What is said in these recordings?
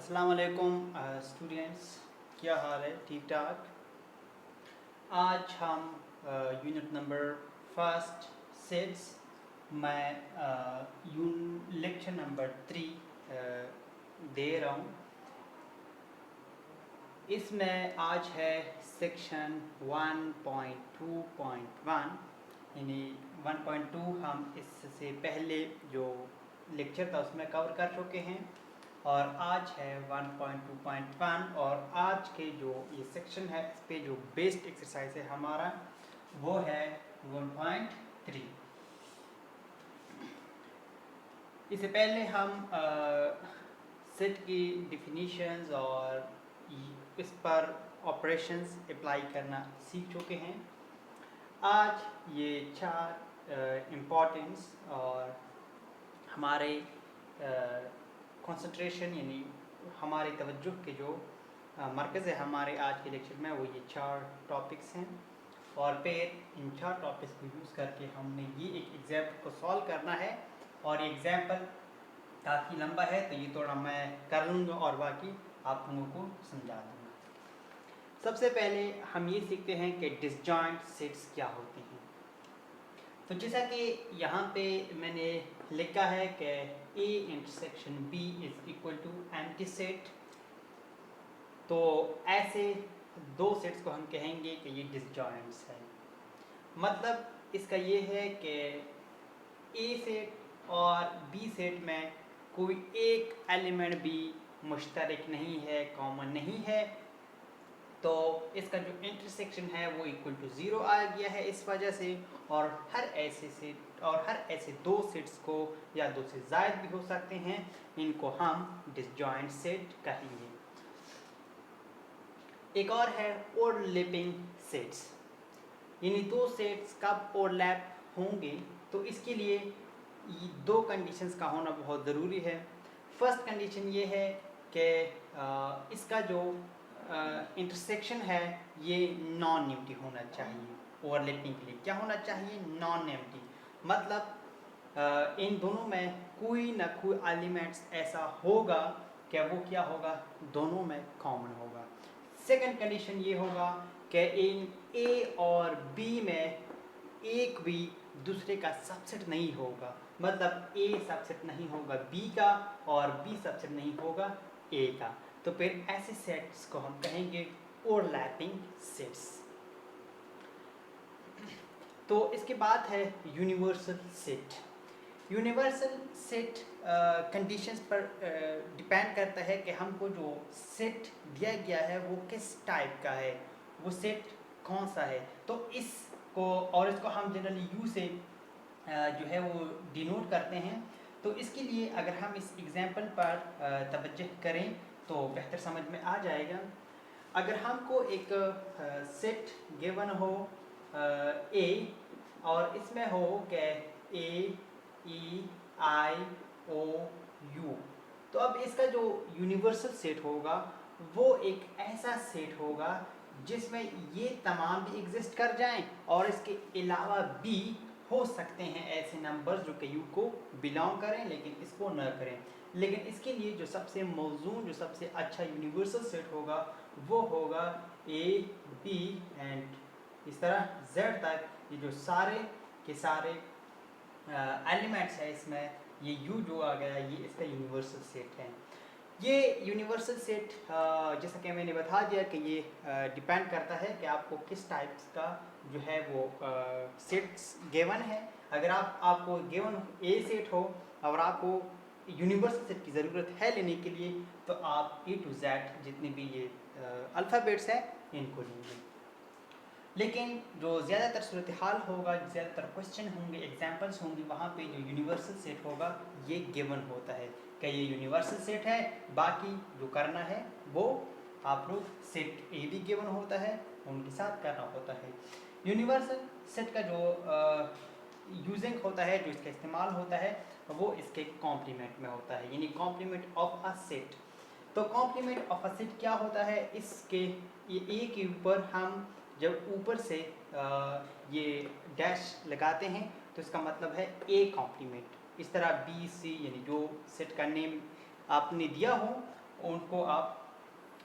अस्सलाम वालेकुम स्टूडेंट्स, क्या हाल है? ठीक ठाक। आज हम यूनिट नंबर फर्स्ट सेट्स मैं लेक्चर नंबर 3 दे रहा हूँ। इसमें आज है सेक्शन 1.2.1 यानी 1.2 हम इससे पहले जो लेक्चर था उसमें कवर कर चुके हैं और आज है 1.2.1 और आज के जो ये सेक्शन है इस पे जो बेस्ड एक्सरसाइज है हमारा वो है 1.3। इससे पहले हम सेट की डिफिनीशंस और इस पर ऑपरेशंस अप्लाई करना सीख चुके हैं। आज ये 4 इम्पॉर्टेंस और हमारे कंसंट्रेशन यानी हमारी तवज्जो के जो मरकज़ है हमारे आज के लेक्चर में वो ये 4 टॉपिक्स हैं और फिर इन 4 टॉपिक्स को यूज़ करके हमने ये एक एग्जाम्पल को सॉल्व करना है और ये एग्जाम्पल काफ़ी लंबा है तो ये थोड़ा मैं कर लूँगा और बाकी आप लोगों को समझा दूँगा। सबसे पहले हम ये सीखते हैं कि डिसजॉइंट सेट्स क्या होते हैं। तो जैसा कि यहाँ पे मैंने लिखा है कि A intersection B is equal to empty set, तो ऐसे दो सेट्स को हम कहेंगे कि ये डिसजॉइंट्स है। मतलब इसका ये है कि A सेट और B सेट में कोई एक एलिमेंट भी मुश्तरक नहीं है, कॉमन नहीं है, तो इसका जो इंटरसेक्शन है वो इक्वल टू 0 आ गया है इस वजह से। और हर ऐसे दो सेट्स को या दो से ज़ायद भी हो सकते हैं, इनको हम डिसजॉइंट सेट कहेंगे। एक और है ओवरलैपिंग सेट्स, यानी दो सेट्स कब ओवरलैप होंगे, तो इसके लिए ये दो कंडीशंस का होना बहुत ज़रूरी है। फर्स्ट कंडीशन ये है कि इसका जो इंटरसेक्शन है ये नॉन एम्प्टी होना चाहिए। ओवरलैपिंग के लिए क्या होना चाहिए? नॉन एम्प्टी, मतलब इन दोनों में कोई ना कोई एलिमेंट्स ऐसा होगा कि वो क्या होगा, दोनों में कॉमन होगा। सेकंड कंडीशन ये होगा कि इन ए और बी में एक भी दूसरे का सबसेट नहीं होगा, मतलब ए सबसेट नहीं होगा बी का और बी सबसेट नहीं होगा ए का, तो फिर ऐसे सेट्स को हम कहेंगे ओवरलैपिंग सेट्स। तो इसके बाद है universal set. Universal set conditions पर डिपेंड करता है कि हमको जो सेट दिया गया है वो किस टाइप का है, वो सेट कौन सा है। तो इसको हम जनरली यू से जो है वो डिनोट करते हैं। तो इसके लिए अगर हम इस एग्जांपल पर तवज्जो करें तो बेहतर समझ में आ जाएगा। अगर हमको एक सेट गिवन हो ए और इसमें हो कि ए ई आई ओ यू, तो अब इसका जो यूनिवर्सल सेट होगा वो एक ऐसा सेट होगा जिसमें ये तमाम भी एग्जिस्ट कर जाएं और इसके अलावा भी हो सकते हैं ऐसे नंबर्स जो कि यू को बिलोंग करें लेकिन इसको न करें। लेकिन इसके लिए जो सबसे मौजूद, जो सबसे अच्छा यूनिवर्सल सेट होगा वो होगा ए बी एंड इस तरह जेड तक, ये जो सारे के सारे एलिमेंट्स है इसमें ये यू जो आ गया ये इसका यूनिवर्सल सेट है। ये यूनिवर्सल सेट जैसा कि मैंने बता दिया कि ये डिपेंड करता है कि आपको किस टाइप्स का जो है वो सेट्स गिवन है। अगर आपको गिवन ए सेट हो और आपको यूनिवर्सल सेट की ज़रूरत है लेने के लिए, तो आप ए टू जेड जितने भी ये अल्फ़ाबेट्स हैं इनको लेंगे। लेकिन जो ज़्यादातर सूरत हाल होगा, ज़्यादातर क्वेश्चन होंगे, एग्जाम्पल्स होंगी, वहाँ पे जो यूनिवर्सल सेट होगा ये गिवन होता है कि ये यूनिवर्सल सेट है, बाकी जो करना है वो आप लोग सेट ए भी गिवन होता है उनके साथ करना होता है। यूनिवर्सल सेट का जो यूजिंग होता है, जो इसका इस्तेमाल होता है वो इसके कॉम्प्लीमेंट में होता है, यानी कॉम्प्लीमेंट ऑफ अ सेट। तो कॉम्प्लीमेंट ऑफ अ सेट क्या होता है? इसके ये ए के ऊपर हम जब ऊपर से ये डैश लगाते हैं तो इसका मतलब है ए कॉम्प्लीमेंट। इस तरह बी सी यानी जो सेट का नेम आपने दिया हो उनको आप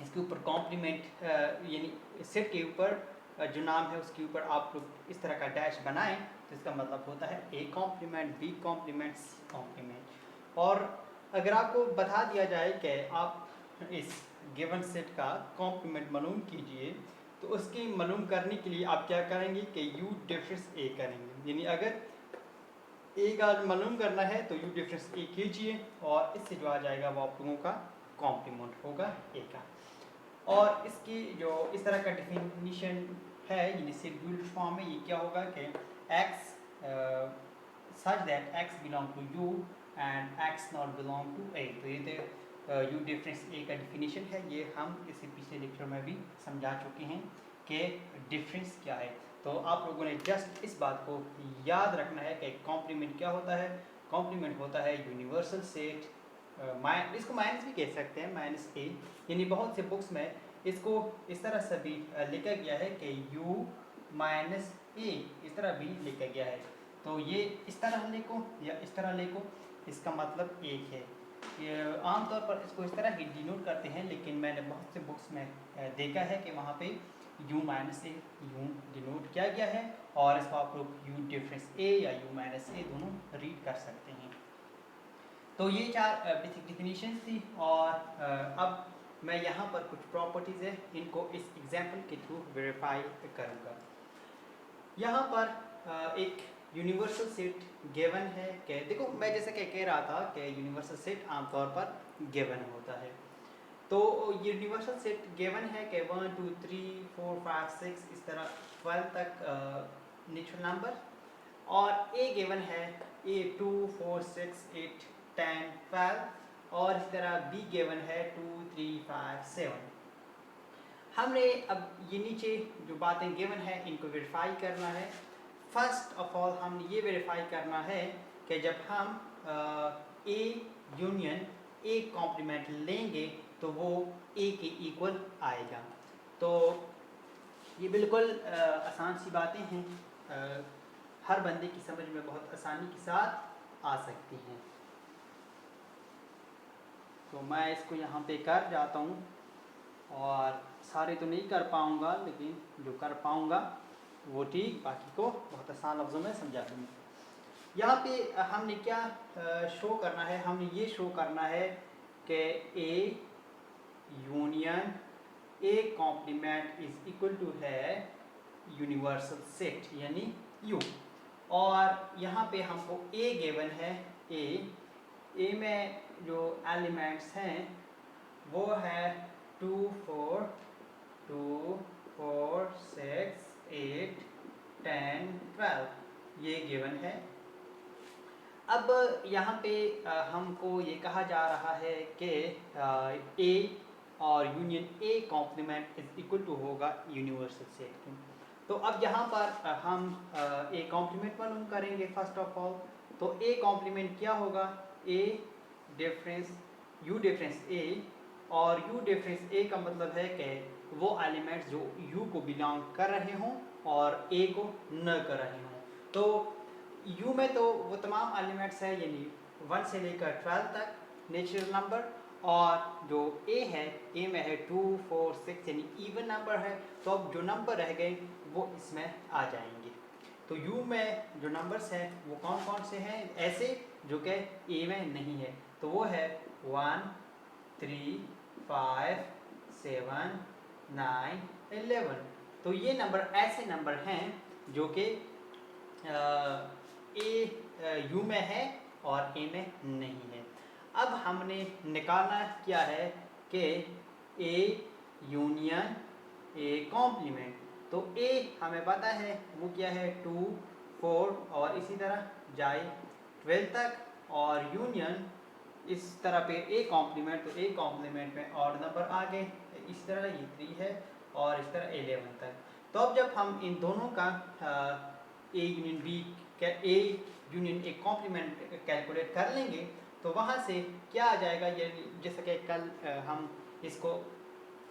इसके ऊपर कॉम्प्लीमेंट यानी सेट के ऊपर जो नाम है उसके ऊपर आप लोग इस तरह का डैश बनाएं, तो इसका मतलब होता है A complement, B complement, C complement. और अगर आपको बता दिया जाए कि आप इस गिवन सेट का कॉम्प्लीमेंट मालूम कीजिए, तो उसकी मालूम करने के लिए आप क्या करेंगे कि यू डिफरेंस ए करेंगे। यानी अगर ए का मालूम करना है तो यू डिफरेंस ए कीजिए और इससे जो आ जाएगा वो आप लोगों का कॉम्प्लीमेंट होगा ए का। और इसकी जो इस तरह का डिफिनीशन है यानी शेड्यूल्ड फॉर्म में, ये क्या होगा कि x such that x belong to u and x not belong to a। तो ये यू डिफरेंस ए का डिफिनीशन है, ये हम इसी पिछले लेक्चर में भी समझा चुके हैं कि डिफरेंस क्या है। तो आप लोगों ने जस्ट इस बात को याद रखना है कि कॉम्प्लीमेंट क्या होता है। कॉम्प्लीमेंट होता है यूनिवर्सल सेट, इसको माइनस भी कह सकते हैं, माइनस ए। यानी बहुत से बुक्स में इसको इस तरह से भी लिखा गया है कि u माइनस ए, इस तरह भी लिखा गया है। तो ये इस तरह लिखो या इस तरह लिखो, इसका मतलब एक है। आमतौर पर इसको इस तरह ही डिनोट करते हैं, लेकिन मैंने बहुत से बुक्स में देखा है कि वहाँ पे u माइनस ए यूँ डिनोट किया गया है, और इसको आप लोग u डिफरेंस ए या u माइनस ए दोनों रीड कर सकते हैं। तो ये 4 बेसिक डिफिनीशन थी, और अब मैं यहाँ पर कुछ प्रॉपर्टीज़ है इनको इस एग्जाम्पल के थ्रू वेरीफाई करूँगा। यहाँ पर एक यूनिवर्सल सेट गिवन है कि देखो, मैं जैसे कि कह रहा था कि यूनिवर्सल सेट आमतौर पर गिवन होता है। तो यूनिवर्सल सेट गिवन है कि 1 2 3 4 5 6 इस तरह 12 तक नेचुरल नंबर, और ए गिवन है ए 2 4 6 8 10 12, और इस तरह बी गिवन है 2 3 5 7। हमने अब ये नीचे जो बातें गिवन है इनको वेरीफाई करना है। फर्स्ट ऑफ ऑल हमने ये वेरीफाई करना है कि जब हम ए यूनियन ए कॉम्प्लीमेंट लेंगे तो वो ए के इक्वल आएगा। तो ये बिल्कुल आसान सी बातें हैं, हर बंदे की समझ में बहुत आसानी के साथ आ सकती हैं। तो मैं इसको यहाँ पे कर जाता हूँ, और सारे तो नहीं कर पाऊँगा, लेकिन जो कर पाऊँगा वो ठीक, बाकी को बहुत आसान लफ्ज़ों में समझा दूँगा। यहाँ पे हमने क्या शो करना है, हमने ये शो करना है कि A union A complement is equal to है यूनिवर्सल सेट यानी यू। और यहाँ पे हमको ए गिवन है, ए में जो एलिमेंट्स हैं वो है 2 4 2 4 6 8 10 12, ये गिवन है। अब यहाँ पे हमको ये कहा जा रहा है कि ए और union A complement is equal to होगा यूनिवर्सल सेट। तो अब यहाँ पर हम ए कॉम्प्लीमेंट मालूम करेंगे फर्स्ट ऑफ ऑल। तो ए कॉम्प्लीमेंट क्या होगा, ए डिफरेंस यू डिफरेंस ए, और यू डिफरेंस ए का मतलब है कि वो एलिमेंट्स जो यू को बिलोंग कर रहे हों और ए को न कर रहे हों। तो यू में तो वो तमाम एलिमेंट्स हैं, यानी 1 से लेकर 12 तक नेचुरल नंबर, और जो ए है, ए में है 2 4 6 यानी इवन नंबर है। तो अब जो नंबर रह गए वो इसमें आ जाएंगे। तो यू में जो नंबर्स हैं वो कौन कौन से हैं ऐसे जो कि ए में नहीं है, तो वो है 1 3 5 7 9 11। तो ये नंबर ऐसे नंबर हैं जो कि ए यू में है और ए में नहीं है। अब हमने निकालना क्या है कि ए यूनियन ए कॉम्प्लीमेंट। तो ए हमें पता है वो क्या है 2 4 और इसी तरह जाए 12 तक, और यूनियन इस तरह पे ए कॉम्प्लीमेंट, तो ए कॉम्प्लीमेंट में और नंबर आ गए, इस तरह ये 3 है और इस तरह 11 तक। तो अब जब हम इन दोनों का A union B A union A complement calculate कर लेंगे तो वहाँ से क्या आ जाएगा, ये जैसा कि कल हम इसको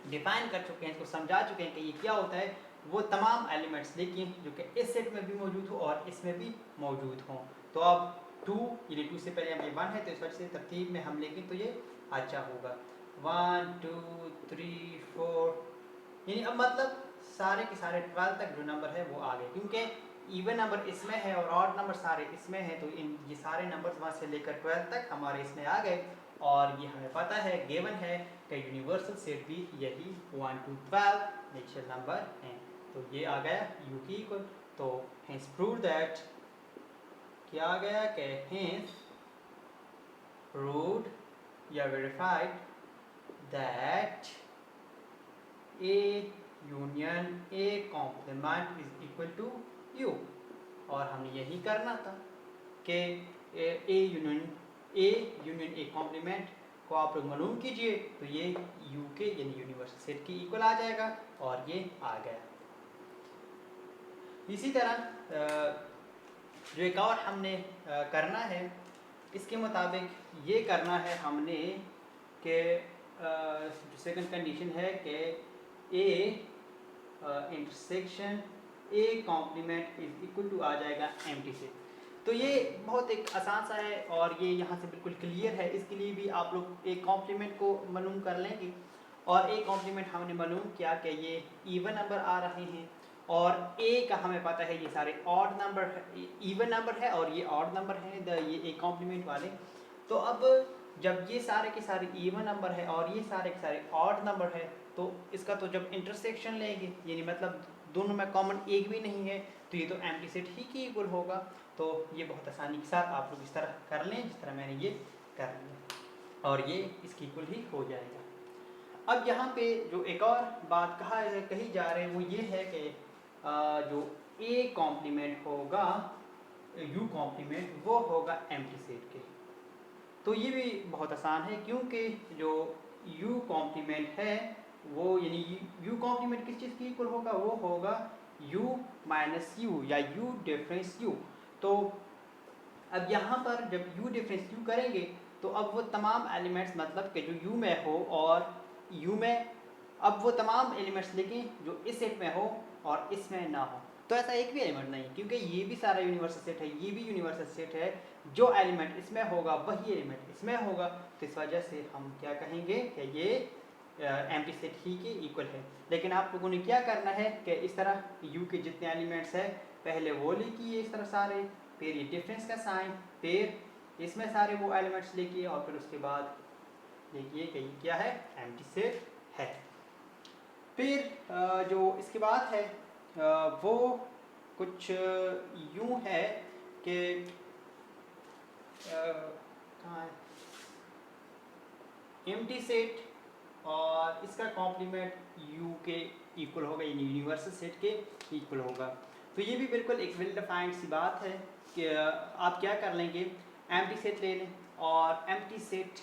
डिफाइन कर चुके हैं, इसको समझा चुके हैं कि ये क्या होता है। वो तमाम एलिमेंट्स लेकिन जो कि इस सेट में भी मौजूद हो और इसमें भी मौजूद हों। तो अब 2 यानी 2 से पहले हम ये 1 है, तो इस वजह से तरतीब में हम लेंगे तो ये अच्छा होगा। 1 2 3 4, यानी अब मतलब सारे के सारे 12 तक जो नंबर है वो आ गए, क्योंकि इवन नंबर इसमें है और ऑड नंबर सारे इसमें है, तो ये सारे नंबर्स वहाँ से लेकर 12 तक हमारे इसमें आ गए। और ये हमें पता है, गिवन है कि यूनिवर्सल सेट भी यही 1 to 12 नेचुरल नंबर हैं। तो ये आ गया यू की इक्वल। तो हेंस प्रूव दैट, क्या आ गया कि हेंस प्रूव्ड या verified that A union A complement is equal to U। और हमने यही करना था कि A यूनियन A कॉम्प्लीमेंट को आप लोग मालूम कीजिए, तो ये U के यानी यूनिवर्सल सेट की इक्वल आ जाएगा, और ये आ गया। इसी तरह जो एक और हमने करना है, इसके मुताबिक ये करना है हमने कि सेकंड कंडीशन है कि A intersection A complement is equal to आ जाएगा एम्प्टी सेट। तो ये बहुत एक आसान सा है और ये यहाँ से बिल्कुल क्लियर है। इसके लिए भी आप लोग एक कॉम्प्लीमेंट को मालूम कर लेंगे, और एक कॉम्प्लीमेंट हमने मालूम किया कि ये इवन नंबर आ रहे हैं, और A का हमें पता है ये सारे ऑड नंबर है, इवन नंबर है और ये ऑड नंबर है ये एक कॉम्प्लीमेंट वाले। तो अब जब ये सारे के सारे इवन नंबर है और ये सारे के सारे ऑड नंबर है, तो इसका तो जब इंटरसेक्शन लेंगे, यानी मतलब दोनों में कॉमन एक भी नहीं है, तो ये तो एम्प्टी सेट ही की इक्वल होगा। तो ये बहुत आसानी के साथ आप लोग इस तरह कर लें जिस तरह मैंने ये कर लिया, और ये इसकी इक्वल ही हो जाएगा। अब यहाँ पे जो एक और बात कही जा रही है वो ये है कि जो A कॉम्प्लीमेंट होगा U कॉम्प्लीमेंट वो होगा एम्प्टी सेट के। तो ये भी बहुत आसान है, क्योंकि जो U कॉम्प्लीमेंट है वो यानी U कॉम्प्लीमेंट किस चीज़ की इक्वल होगा, वो होगा U माइनस U या U डिफरेंस U। तो अब यहाँ पर जब U डिफरेंस U करेंगे, तो अब वो तमाम एलिमेंट्स मतलब कि जो U में हो और U में, अब वो तमाम एलिमेंट्स लेकिन जो इस सेट में हो और इसमें ना हो, तो ऐसा एक भी एलिमेंट नहीं, क्योंकि ये भी सारा यूनिवर्सल सेट है, ये भी यूनिवर्सल सेट है। जो एलिमेंट इसमें होगा वही एलिमेंट इसमें होगा, तो इस वजह से हम क्या कहेंगे कि ये एम्प्टी सेट ही के इक्वल है। लेकिन आप लोगों ने क्या करना है कि इस तरह U के जितने एलिमेंट्स हैं पहले वो लिखिए इस तरह सारे, फिर ये डिफरेंस का साइन, फिर इसमें सारे वो एलिमेंट्स लिखिए, और फिर उसके बाद देखिए कि ये क्या है, एम्प्टी सेट है। फिर जो इसके बाद है वो कुछ यूं है कि कहाँ है, एम्प्टी सेट और इसका कॉम्प्लीमेंट U के इक्वल होगा, यानी यूनिवर्सल सेट के इक्वल होगा। तो ये भी बिल्कुल एक वेल डिफाइंड सी बात है कि आप क्या कर लेंगे, एम्प्टी सेट ले लें, और एम्प्टी सेट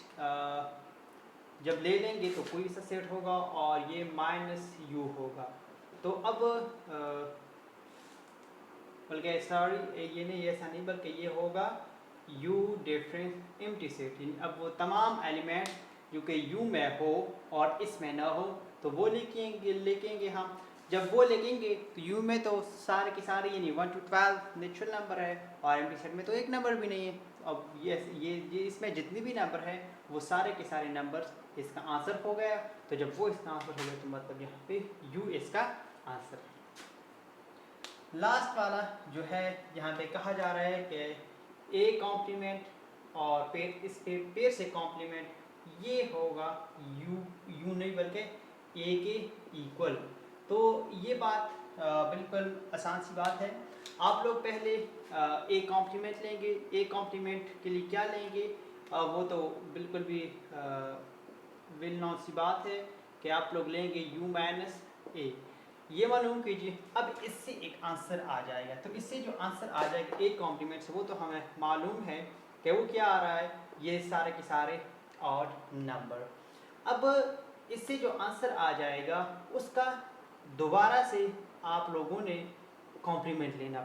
जब ले लेंगे तो कोई सा सेट होगा और ये माइनस U होगा। तो अब बल्कि सॉरी ये नहीं, ऐसा नहीं, बल्कि ये होगा U डिफरेंस एम्प्टी सेट, यानी अब वो तमाम एलिमेंट जो कि U में हो और इसमें ना हो, तो वो लिखेंगे हम। जब वो लिखेंगे तो U में तो सारे के सारे यानी 1 to 12 नेचुरल नंबर है, और एम्प्टी सेट में तो एक नंबर भी नहीं है। अब ये इसमें जितने भी नंबर हैं वो सारे के सारे नंबर्स इसका आंसर हो गया। तो जब वो इसका आंसर हो गया तो मतलब यहाँ पे U इसका आंसर है। लास्ट वाला जो है यहाँ पे कहा जा रहा है कि A कॉम्प्लीमेंट और फिर इसके पेयर से कॉम्प्लीमेंट ये होगा U नहीं बल्कि A के इक्वल। तो ये बात बिल्कुल आसान सी बात है। आप लोग पहले A कॉम्प्लीमेंट लेंगे, A कॉम्प्लीमेंट के लिए क्या लेंगे, वो तो बिल्कुल भी वेल नोन सी बात है कि आप लोग लेंगे U माइनस A। ये मालूम कीजिए, अब इससे एक आंसर आ जाएगा। तो इससे जो आंसर आ जाएगा A कॉम्प्लीमेंट से, वो तो हमें मालूम है कि वो क्या आ रहा है, ये सारे के सारे ऑड नंबर। अब इससे जो आंसर आ जाएगा उसका दोबारा से आप लोगों ने कॉम्प्लीमेंट लेना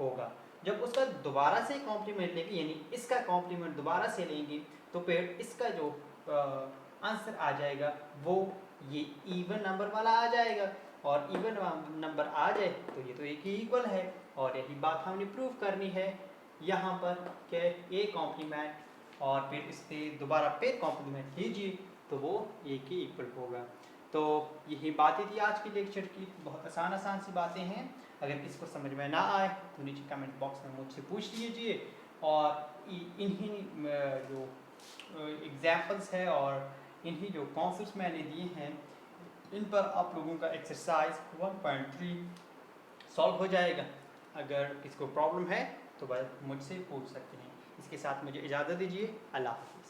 होगा। जब उसका दोबारा से कॉम्प्लीमेंट लेंगे, यानी इसका कॉम्प्लीमेंट दोबारा से लेंगे, तो फिर इसका जो आंसर आ जाएगा वो ये इवन नंबर वाला आ जाएगा। और इवन नंबर आ जाए तो ये तो एक ही इक्वल है, और यही बात हमने प्रूव करनी है यहाँ पर कि A कॉम्प्लीमेंट और फिर इस पर दोबारा पेयर कॉम्प्लीमेंट कीजिए तो वो ए के इक्वल होगा। तो यही बातें थी आज के लेक्चर की, बहुत आसान सी बातें हैं। अगर किसी को समझ में ना आए तो नीचे कमेंट बॉक्स में मुझसे पूछ लीजिए, और इन्हीं जो एग्जाम्पल्स है और इन्हीं जो कॉन्सेप्ट्स मैंने दिए हैं, इन पर आप लोगों का एक्सरसाइज 1.3 सॉल्व हो जाएगा। अगर किसी को प्रॉब्लम है तो बस मुझसे पूछ सकते हैं। इसके साथ मुझे इजाज़त दीजिए। अल्लाह हाफ़िज़।